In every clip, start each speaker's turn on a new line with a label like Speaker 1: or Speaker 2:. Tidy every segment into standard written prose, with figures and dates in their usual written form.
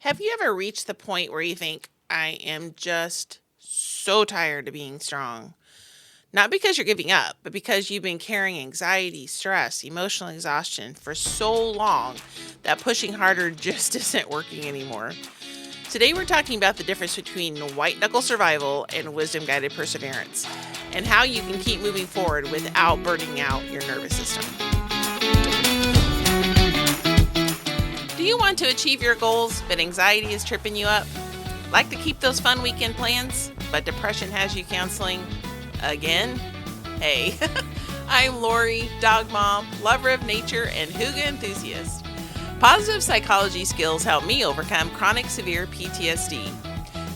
Speaker 1: Have you ever reached the point where you think, I am just so tired of being strong? Not because you're giving up, but because you've been carrying anxiety, stress, emotional exhaustion for so long that pushing harder just isn't working anymore. Today, we're talking about the difference between white knuckle survival and wisdom guided perseverance, and how you can keep moving forward without burning out your nervous system. Do you want to achieve your goals, but anxiety is tripping you up? Like to keep those fun weekend plans, but depression has you counseling again? Hey, I'm Lori, dog mom, lover of nature, and hygge enthusiast. Positive psychology skills help me overcome chronic severe PTSD.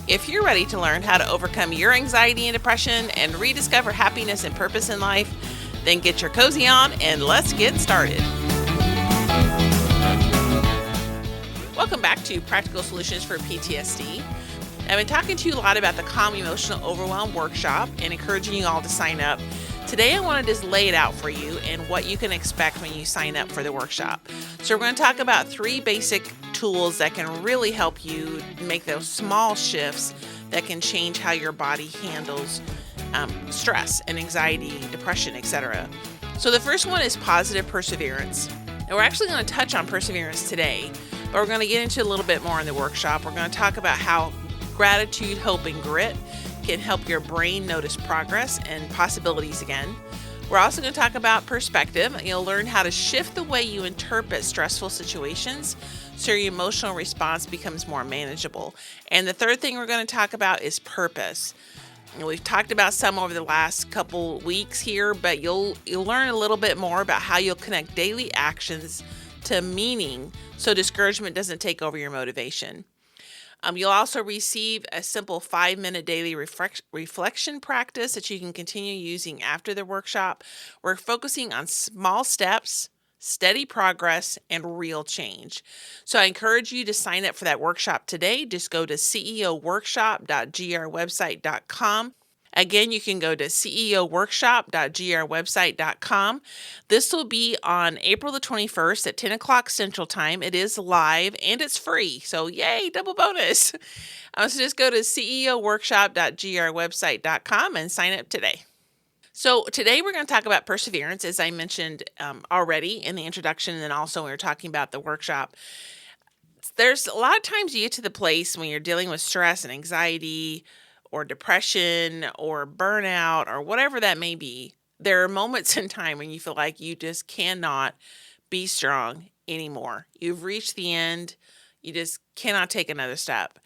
Speaker 1: If you're ready to learn how to overcome your anxiety and depression and rediscover happiness and purpose in life, then get your cozy on and let's get started. Welcome back to Practical Solutions for PTSD. I've been talking to you a lot about the Calm Emotional Overwhelm workshop and encouraging you all to sign up. Today I want to just lay it out for you and what you can expect when you sign up for the workshop. So we're going to talk about 3 basic tools that can really help you make those small shifts that can change how your body handles stress and anxiety, depression, etc. So the first one is positive perseverance. And we're actually going to touch on perseverance today, but we're going to get into a little bit more in the workshop. We're going to talk about how gratitude, hope, and grit can help your brain notice progress and possibilities again. We're also going to talk about perspective. You'll learn how to shift the way you interpret stressful situations so your emotional response becomes more manageable. And the third thing we're going to talk about is purpose. And we've talked about some over the last couple weeks here, but you'll learn a little bit more about how you'll connect daily actions to meaning so discouragement doesn't take over your motivation. You'll also receive a simple 5-minute daily reflection practice that you can continue using after the workshop. We're focusing on small steps, steady progress, and real change. So I encourage you to sign up for that workshop today. Just go to ceoworkshop.grwebsite.com. Again, you can go to ceoworkshop.grwebsite.com. This will be on April the 21st at 10 o'clock Central Time. It is live and it's free. So yay, double bonus. So just go to ceoworkshop.grwebsite.com and sign up today. So today we're going to talk about perseverance, as I mentioned already in the introduction, and then also when we were talking about the workshop. There's a lot of times you get to the place when you're dealing with stress and anxiety or depression or burnout or whatever that may be. There are moments in time when you feel like you just cannot be strong anymore. You've reached the end. You just cannot take another step.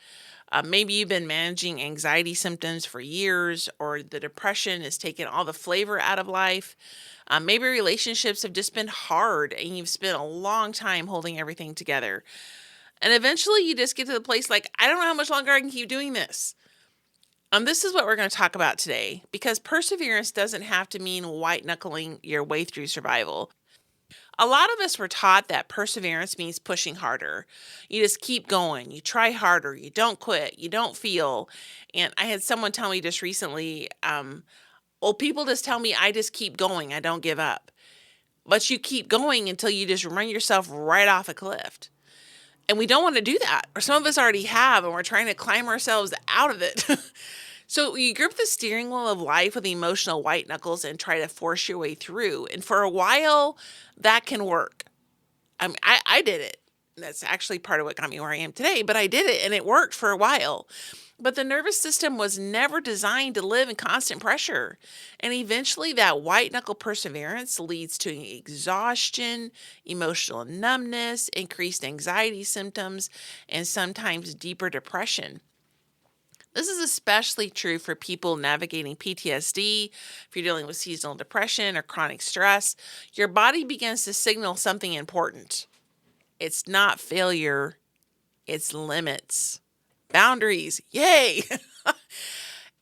Speaker 1: Maybe you've been managing anxiety symptoms for years, or the depression has taken all the flavor out of life. Maybe relationships have just been hard and you've spent a long time holding everything together. And eventually you just get to the place like, I don't know how much longer I can keep doing this. This is what we're going to talk about today, because perseverance doesn't have to mean white-knuckling your way through survival. A lot of us were taught that perseverance means pushing harder. You just keep going. You try harder. You don't quit. You don't feel. And I had someone tell me just recently, people just tell me I just keep going. I don't give up. But you keep going until you just run yourself right off a cliff. And we don't want to do that. Or some of us already have, and we're trying to climb ourselves out of it. So you grip the steering wheel of life with emotional white knuckles and try to force your way through. And for a while, that can work. I did it. That's actually part of what got me where I am today, but I did it and it worked for a while. But the nervous system was never designed to live in constant pressure. And eventually that white knuckle perseverance leads to exhaustion, emotional numbness, increased anxiety symptoms, and sometimes deeper depression. This is especially true for people navigating PTSD. If you're dealing with seasonal depression or chronic stress, your body begins to signal something important. It's not failure, it's limits. Boundaries, yay!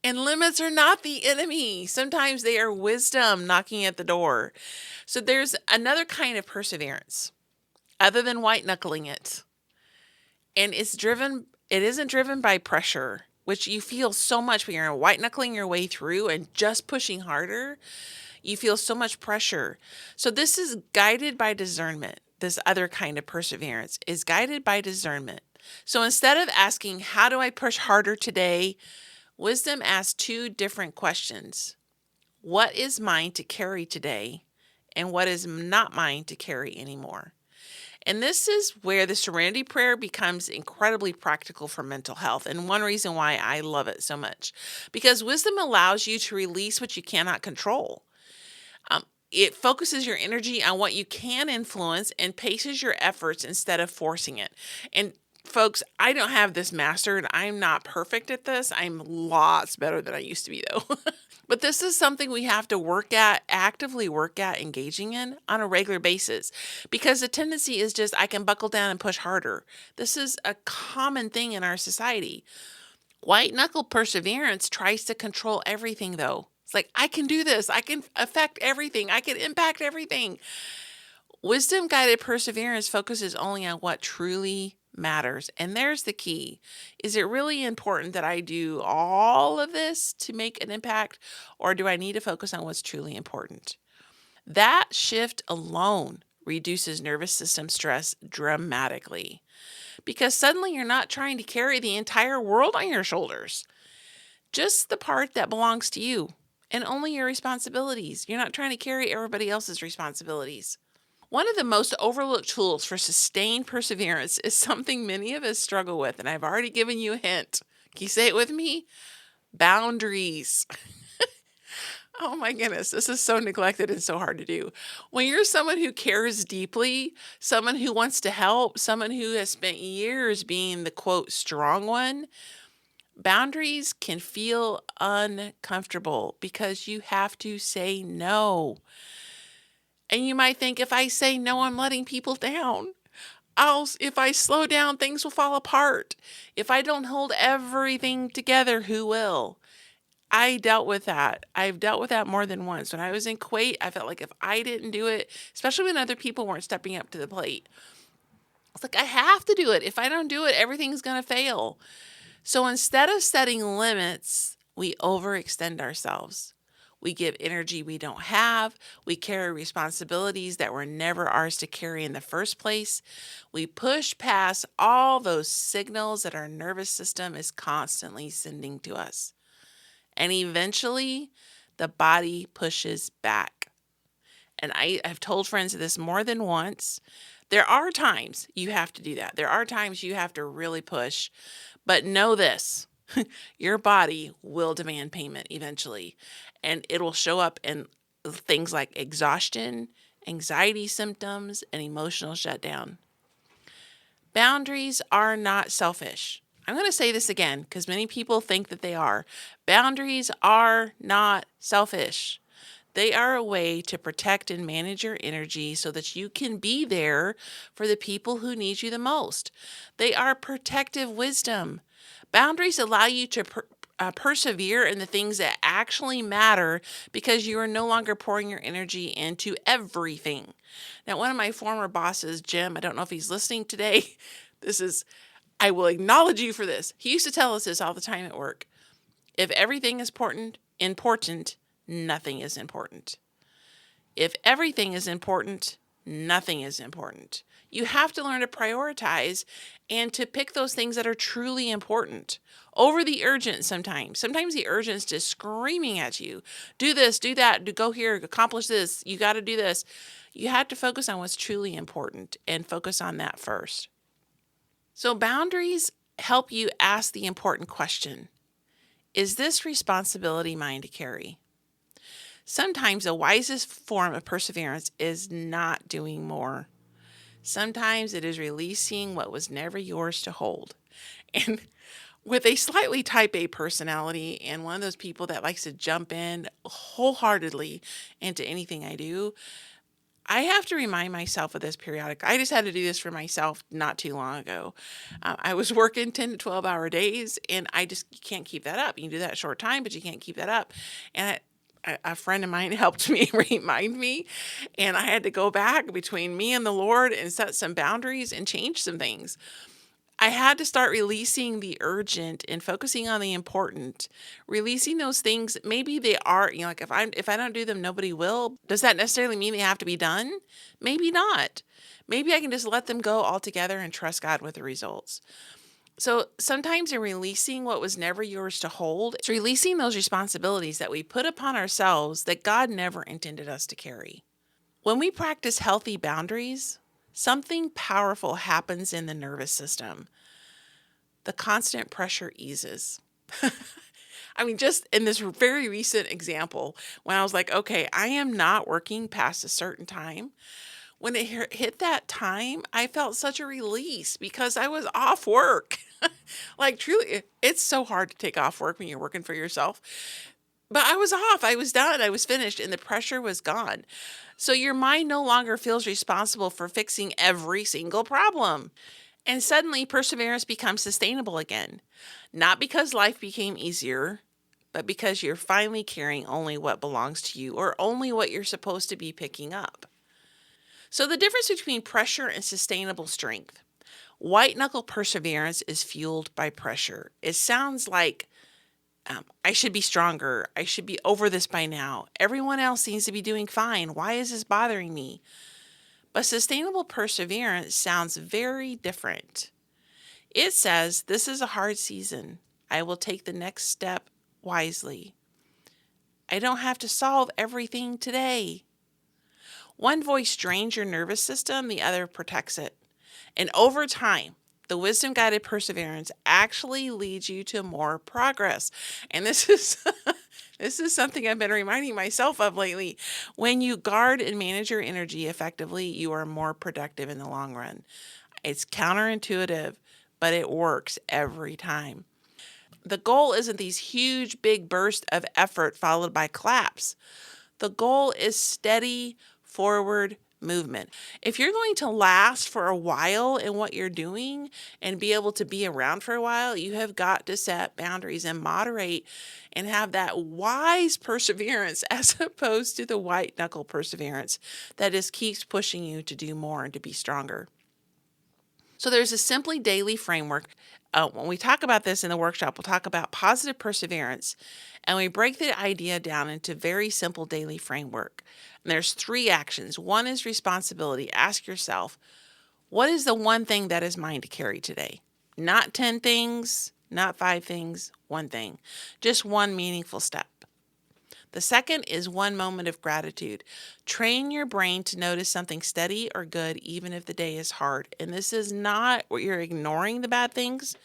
Speaker 1: And limits are not the enemy. Sometimes they are wisdom knocking at the door. So there's another kind of perseverance other than white knuckling it. And it isn't driven by pressure, which you feel so much when you're white knuckling your way through and just pushing harder. You feel so much pressure. So this is guided by discernment. This other kind of perseverance is guided by discernment. So instead of asking, how do I push harder today? Wisdom asks two different questions. What is mine to carry today? And what is not mine to carry anymore? And this is where the serenity prayer becomes incredibly practical for mental health. And one reason why I love it so much, because wisdom allows you to release what you cannot control. It focuses your energy on what you can influence and paces your efforts instead of forcing it. And folks, I don't have this mastered. I'm not perfect at this. I'm lots better than I used to be, though. But this is something we have to work at, actively work at engaging in on a regular basis, because the tendency is just, I can buckle down and push harder. This is a common thing in our society. White-knuckle perseverance tries to control everything, though. It's like, I can do this. I can affect everything. I can impact everything. Wisdom-guided perseverance focuses only on what truly matters. And there's the key. Is it really important that I do all of this to make an impact, or do I need to focus on what's truly important? That shift alone reduces nervous system stress dramatically, because suddenly you're not trying to carry the entire world on your shoulders, just the part that belongs to you and only your responsibilities. You're not trying to carry everybody else's responsibilities. One of the most overlooked tools for sustained perseverance is something many of us struggle with, and I've already given you a hint. Can you say it with me? Boundaries. Oh my goodness, this is so neglected and so hard to do. When you're someone who cares deeply, someone who wants to help, someone who has spent years being the quote strong one, boundaries can feel uncomfortable because you have to say no. And you might think, if I say no, I'm letting people down. If I slow down, things will fall apart. If I don't hold everything together, who will? I dealt with that. I've dealt with that more than once. When I was in Kuwait, I felt like if I didn't do it, especially when other people weren't stepping up to the plate, it's like, I have to do it. If I don't do it, everything's going to fail. So instead of setting limits, we overextend ourselves. We give energy we don't have. We carry responsibilities that were never ours to carry in the first place. We push past all those signals that our nervous system is constantly sending to us. And eventually, the body pushes back. And I've told friends this more than once. There are times you have to do that. There are times you have to really push. But know this, your body will demand payment eventually. And it'll show up in things like exhaustion, anxiety symptoms, and emotional shutdown. Boundaries are not selfish. I'm going to say this again because many people think that they are. Boundaries are not selfish. They are a way to protect and manage your energy so that you can be there for the people who need you the most. They are protective wisdom. Boundaries allow you to persevere in the things that actually matter because you are no longer pouring your energy into everything. Now, one of my former bosses, Jim, I don't know if he's listening today. I will acknowledge you for this. He used to tell us this all the time at work. If everything is important, nothing is important. If everything is important, nothing is important. You have to learn to prioritize and to pick those things that are truly important over the urgent sometimes. Sometimes the urgent is just screaming at you. Do this, do that, go here, accomplish this. You got to do this. You have to focus on what's truly important and focus on that first. So boundaries help you ask the important question. Is this responsibility mine to carry? Sometimes the wisest form of perseverance is not doing more. Sometimes it is releasing what was never yours to hold. And with a slightly type A personality and one of those people that likes to jump in wholeheartedly into anything I do, I have to remind myself of this periodically. I just had to do this for myself not too long ago. I was working 10 to 12 hour days and you can't keep that up. You can do that a short time, but you can't keep that up. And a friend of mine helped me remind me, and I had to go back between me and the Lord and set some boundaries and change some things. I had to start releasing the urgent and focusing on the important, releasing those things. Maybe they are, like if I don't do them, nobody will. Does that necessarily mean they have to be done? Maybe not. Maybe I can just let them go altogether and trust God with the results. So sometimes in releasing what was never yours to hold, it's releasing those responsibilities that we put upon ourselves that God never intended us to carry. When we practice healthy boundaries, something powerful happens in the nervous system. The constant pressure eases. I mean, just in this very recent example, when I was like, okay, I am not working past a certain time. When it hit that time, I felt such a release because I was off work. Like, truly, it's so hard to take off work when you're working for yourself. But I was off. I was done. I was finished, and the pressure was gone. So your mind no longer feels responsible for fixing every single problem. And suddenly, perseverance becomes sustainable again. Not because life became easier, but because you're finally carrying only what belongs to you or only what you're supposed to be picking up. So the difference between pressure and sustainable strength. White-knuckle perseverance is fueled by pressure. It sounds like I should be stronger. I should be over this by now. Everyone else seems to be doing fine. Why is this bothering me? But sustainable perseverance sounds very different. It says, this is a hard season. I will take the next step wisely. I don't have to solve everything today. One voice drains your nervous system, the other protects it. And over time, the wisdom-guided perseverance actually leads you to more progress. And this is this is something I've been reminding myself of lately. When you guard and manage your energy effectively, you are more productive in the long run. It's counterintuitive, but it works every time. The goal isn't these huge, big bursts of effort followed by collapse. The goal is steady forward movement. If you're going to last for a while in what you're doing and be able to be around for a while, you have got to set boundaries and moderate and have that wise perseverance as opposed to the white-knuckle perseverance that just keeps pushing you to do more and to be stronger. So there's a simply daily framework. When we talk about this in the workshop, we'll talk about positive perseverance, and we break the idea down into very simple daily framework. And there's 3 actions. One is responsibility. Ask yourself, what is the one thing that is mine to carry today? Not 10 things, not 5 things, 1 thing. Just one meaningful step. The second is 1 moment of gratitude. Train your brain to notice something steady or good, even if the day is hard. And this is not where you're ignoring the bad things.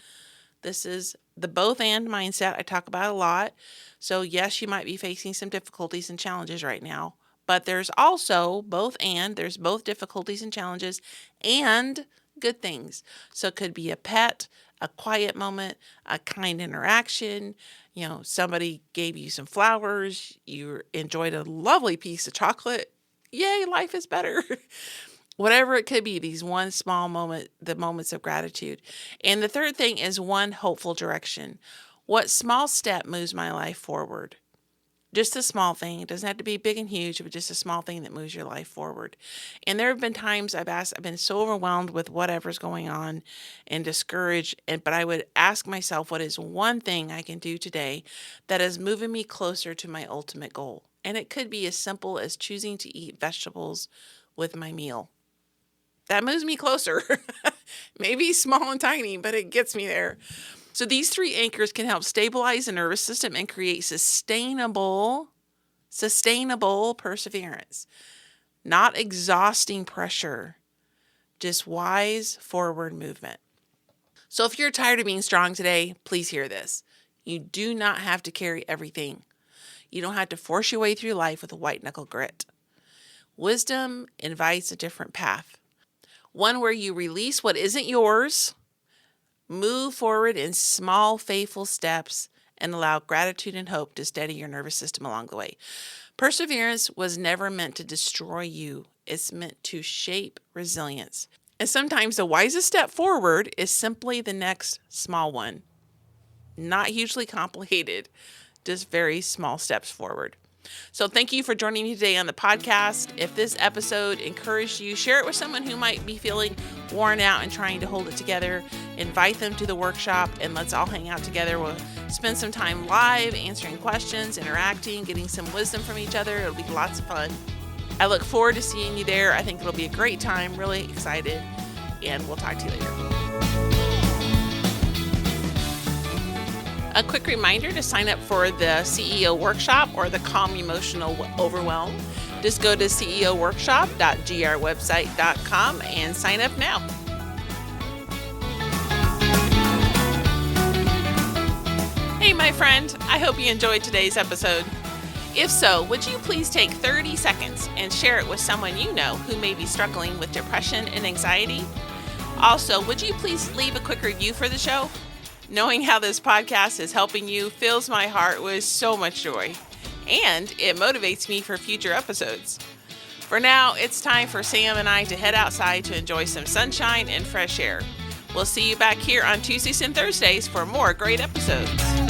Speaker 1: This is the both and mindset I talk about a lot. So yes, you might be facing some difficulties and challenges right now, but there's also both and. There's both difficulties and challenges and good things. So it could be a pet, a quiet moment, a kind interaction. Somebody gave you some flowers. You enjoyed a lovely piece of chocolate. Yay, life is better. Whatever it could be, these one small moment, the moments of gratitude. And the third thing is 1 hopeful direction. What small step moves my life forward? Just a small thing. It doesn't have to be big and huge, but just a small thing that moves your life forward. And there have been times I've been so overwhelmed with whatever's going on and discouraged, but I would ask myself, what is one thing I can do today that is moving me closer to my ultimate goal? And it could be as simple as choosing to eat vegetables with my meal. That moves me closer. Maybe small and tiny, but it gets me there. So these 3 anchors can help stabilize the nervous system and create sustainable perseverance. Not exhausting pressure, just wise forward movement. So if you're tired of being strong today, please hear this. You do not have to carry everything. You don't have to force your way through life with a white-knuckle grit. Wisdom invites a different path. One where you release what isn't yours, move forward in small, faithful steps, and allow gratitude and hope to steady your nervous system along the way. Perseverance was never meant to destroy you. It's meant to shape resilience. And sometimes the wisest step forward is simply the next small one. Not hugely complicated, just very small steps forward. So thank you for joining me today on the podcast. If this episode encouraged you, share it with someone who might be feeling worn out and trying to hold it together. Invite them to the workshop and let's all hang out together. We'll spend some time live, answering questions, interacting, getting some wisdom from each other. It'll be lots of fun. I look forward to seeing you there. I think it'll be a great time. Really excited. And we'll talk to you later. A quick reminder to sign up for the CEO workshop or the Calm Emotional Overwhelm. Just go to ceoworkshop.grwebsite.com and sign up now. Hey, my friend, I hope you enjoyed today's episode. If so, would you please take 30 seconds and share it with someone you know who may be struggling with depression and anxiety? Also, would you please leave a quick review for the show? Knowing how this podcast is helping you fills my heart with so much joy, and it motivates me for future episodes. For now, it's time for Sam and I to head outside to enjoy some sunshine and fresh air. We'll see you back here on Tuesdays and Thursdays for more great episodes.